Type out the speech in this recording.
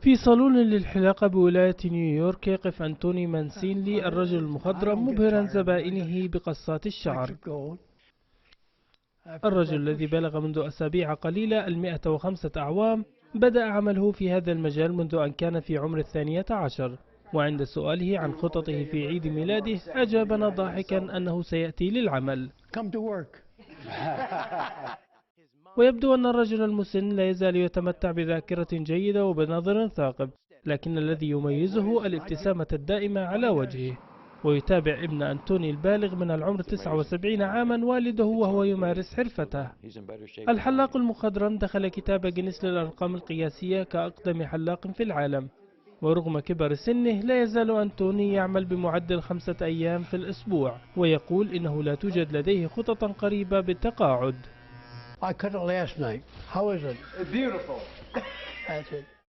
في صالون للحلاقة بولاية نيويورك يقف أنتوني مانسينلي الرجل المخضرم مبهرا زبائنه بقصات الشعر. الرجل الذي بلغ منذ أسابيع قليلة 105 أعوام بدأ عمله في هذا المجال منذ أن كان في عمر 12، وعند سؤاله عن خططه في عيد ميلاده أجابنا ضاحكا أنه سيأتي للعمل. ويبدو أن الرجل المسن لا يزال يتمتع بذاكرة جيدة وبنظر ثاقب، لكن الذي يميزه الابتسامة الدائمة على وجهه. ويتابع ابن أنتوني البالغ من العمر 79 عاما والده وهو يمارس حرفته. الحلاق المخضرم دخل كتاب جينيس للأرقام القياسية كأقدم حلاق في العالم، ورغم كبر سنه لا يزال أنتوني يعمل بمعدل 5 أيام في الأسبوع، ويقول إنه لا توجد لديه خطط قريبة بالتقاعد. I cut it last night. How is it? Beautiful. That's it.